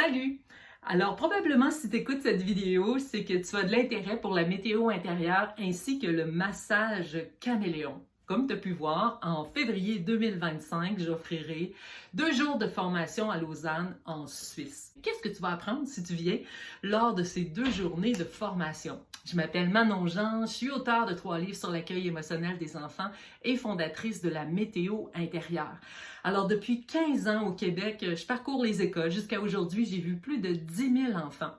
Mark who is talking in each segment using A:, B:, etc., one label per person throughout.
A: Salut! Alors, probablement, si tu écoutes cette vidéo, c'est que tu as de l'intérêt pour la météo intérieure ainsi que le massage caméléon. Comme tu as pu voir, en février 2025, j'offrirai 2 jours de formation à Lausanne, en Suisse. Qu'est-ce que tu vas apprendre si tu viens lors de ces 2 journées de formation? Je m'appelle Manon Jean, je suis auteure de 3 livres sur l'accueil émotionnel des enfants et fondatrice de la météo intérieure. Alors, depuis 15 ans au Québec, je parcours les écoles. Jusqu'à aujourd'hui, j'ai vu plus de 10 000 enfants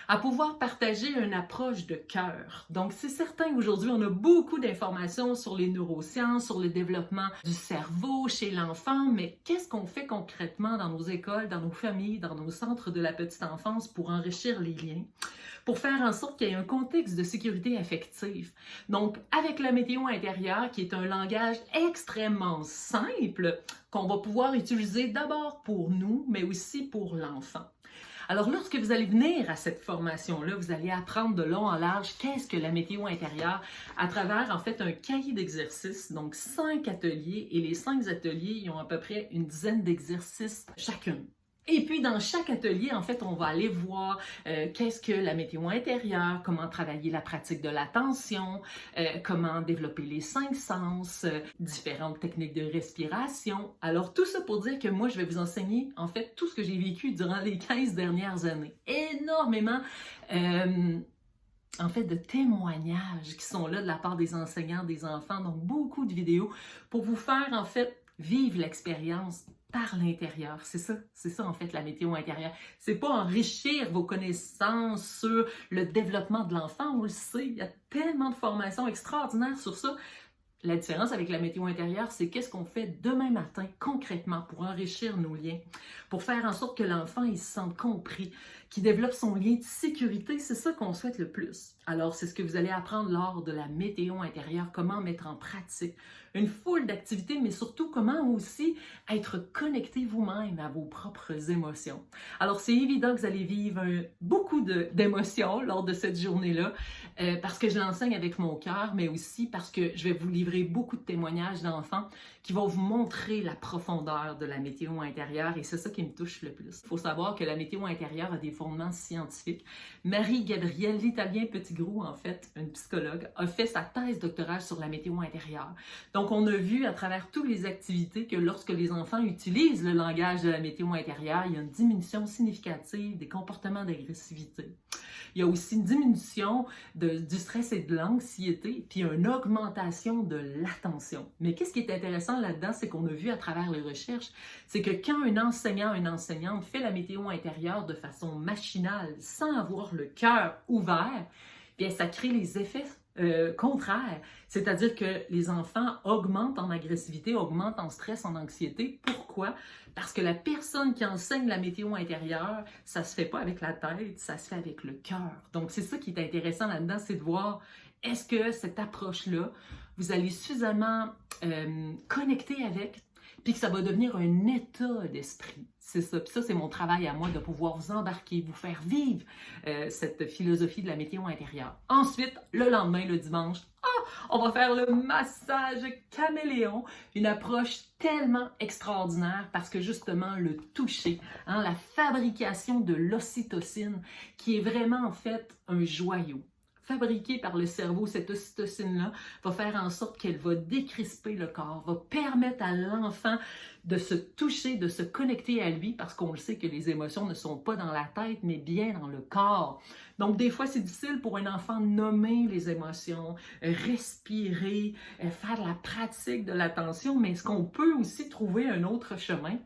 A: à pouvoir partager une approche de cœur. Donc, c'est certain qu'aujourd'hui, on a beaucoup d'informations sur les neurosciences, sur le développement du cerveau chez l'enfant, mais qu'est-ce qu'on fait concrètement dans nos écoles, dans nos familles, dans nos centres de la petite enfance pour enrichir les liens, pour faire en sorte qu'il y ait un contexte de sécurité affective? Donc, avec la météo intérieure, qui est un langage extrêmement simple, qu'on va pouvoir utiliser d'abord pour nous, mais aussi pour l'enfant. Alors, lorsque vous allez venir à cette formation-là, vous allez apprendre de long en large qu'est-ce que la météo intérieure à travers, en fait, un cahier d'exercices, donc 5 ateliers, et les 5 ateliers, ils ont à peu près une dizaine d'exercices chacun. Et puis, dans chaque atelier, en fait, on va aller voir qu'est-ce que la météo intérieure, comment travailler la pratique de l'attention, comment développer les 5 sens, différentes techniques de respiration. Alors, tout ça pour dire que moi, je vais vous enseigner, en fait, tout ce que j'ai vécu durant les 15 dernières années. Énormément en fait, de témoignages qui sont là de la part des enseignants, des enfants, donc beaucoup de vidéos pour vous faire, en fait, vivre l'expérience par l'intérieur. C'est ça en fait la météo intérieure. C'est pas enrichir vos connaissances sur le développement de l'enfant, on le sait, il y a tellement de formations extraordinaires sur ça. La différence avec la météo intérieure, c'est qu'est-ce qu'on fait demain matin concrètement pour enrichir nos liens, pour faire en sorte que l'enfant il se sente compris, qu'il développe son lien de sécurité, c'est ça qu'on souhaite le plus. Alors, c'est ce que vous allez apprendre lors de la météo intérieure, comment mettre en pratique une foule d'activités, mais surtout comment aussi être connecté vous-même à vos propres émotions. Alors, c'est évident que vous allez vivre beaucoup d'émotions lors de cette journée-là, parce que je l'enseigne avec mon cœur, mais aussi parce que je vais vous livrer beaucoup de témoignages d'enfants qui vont vous montrer la profondeur de la météo intérieure, et c'est ça qui me touche le plus. Il faut savoir que la météo intérieure a des fondements scientifiques. Marie-Gabrielle l'Italien Petitgrou, en fait, une psychologue, a fait sa thèse doctorale sur la météo intérieure. Donc, on a vu à travers toutes les activités que lorsque les enfants utilisent le langage de la météo intérieure, il y a une diminution significative des comportements d'agressivité. Il y a aussi une diminution du stress et de l'anxiété, puis une augmentation de l'attention. Mais qu'est-ce qui est intéressant là-dedans, c'est qu'on a vu à travers les recherches, c'est que quand un enseignant, une enseignante fait la météo intérieure de façon machinale, sans avoir le cœur ouvert, bien, ça crée les effets contraires. C'est-à-dire que les enfants augmentent en agressivité, augmentent en stress, en anxiété. Pourquoi? Parce que la personne qui enseigne la météo intérieure, ça se fait pas avec la tête, ça se fait avec le cœur. Donc, c'est ça qui est intéressant là-dedans, c'est de voir est-ce que cette approche-là, vous allez suffisamment connecter avec, puis que ça va devenir un état d'esprit. C'est ça. Puis ça, c'est mon travail à moi de pouvoir vous embarquer, vous faire vivre cette philosophie de la météo intérieure. Ensuite, le lendemain, le dimanche, on va faire le massage caméléon, une approche tellement extraordinaire parce que justement le toucher, la fabrication de l'ocytocine qui est vraiment en fait un joyau. Fabriquée par le cerveau, cette ocytocine-là va faire en sorte qu'elle va décrisper le corps, va permettre à l'enfant de se toucher, de se connecter à lui, parce qu'on le sait que les émotions ne sont pas dans la tête, mais bien dans le corps. Donc, des fois, c'est difficile pour un enfant de nommer les émotions, respirer, faire de la pratique de l'attention, mais est-ce qu'on peut aussi trouver un autre chemin?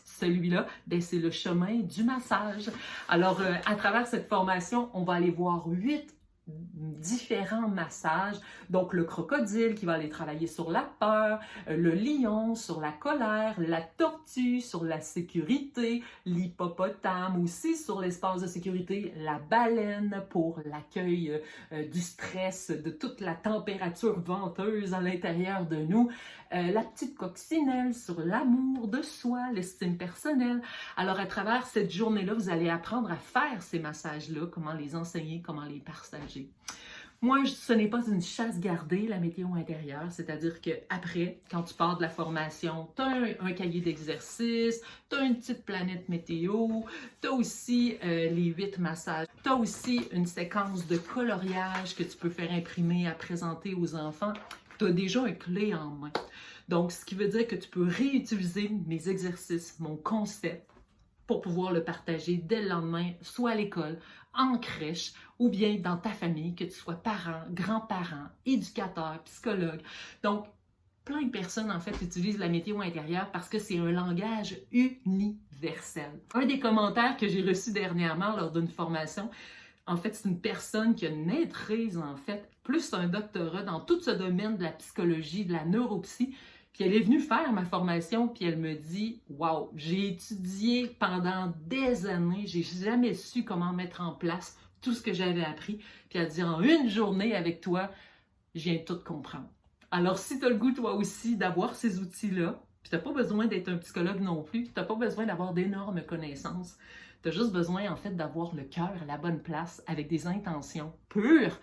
A: Celui-là, c'est le chemin du massage. Alors, à travers cette formation, on va aller voir 8 différents massages, donc le crocodile qui va aller travailler sur la peur, le lion sur la colère, la tortue sur la sécurité, l'hippopotame aussi sur l'espace de sécurité, la baleine pour l'accueil du stress, de toute la température venteuse à l'intérieur de nous, la petite coccinelle sur l'amour de soi, l'estime personnelle. Alors à travers cette journée-là, vous allez apprendre à faire ces massages-là, comment les enseigner, comment les partager. Moi, ce n'est pas une chasse gardée, la météo intérieure, c'est-à-dire qu'après, quand tu pars de la formation, tu as un cahier d'exercice, tu as une petite planète météo, tu as aussi les 8 massages, tu as aussi une séquence de coloriage que tu peux faire imprimer à présenter aux enfants. Tu as déjà une clé en main. Donc, ce qui veut dire que tu peux réutiliser mes exercices, mon concept, pour pouvoir le partager dès le lendemain, soit à l'école, en crèche, ou bien dans ta famille, que tu sois parent, grand-parent, éducateur, psychologue. Donc, plein de personnes, en fait, utilisent la météo intérieure parce que c'est un langage universel. Un des commentaires que j'ai reçus dernièrement lors d'une formation, en fait, c'est une personne qui a une maîtrise, en fait, plus un doctorat dans tout ce domaine de la psychologie, de la neuropsy. Puis elle est venue faire ma formation, puis elle me dit « Wow, j'ai étudié pendant des années, j'ai jamais su comment mettre en place tout ce que j'avais appris. » Puis elle dit « En une journée avec toi, je viens de tout comprendre. » Alors, si tu as le goût, toi aussi, d'avoir ces outils-là, puis tu n'as pas besoin d'être un psychologue non plus, puis tu n'as pas besoin d'avoir d'énormes connaissances, tu as juste besoin, en fait, d'avoir le cœur à la bonne place avec des intentions pures.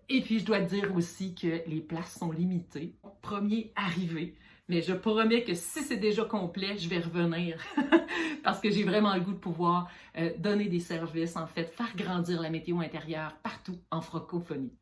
A: Et puis, je dois te dire aussi que les places sont limitées. Premier arrivé. Mais je promets que si c'est déjà complet, je vais revenir parce que j'ai vraiment le goût de pouvoir donner des services, en fait, faire grandir la météo intérieure partout en francophonie.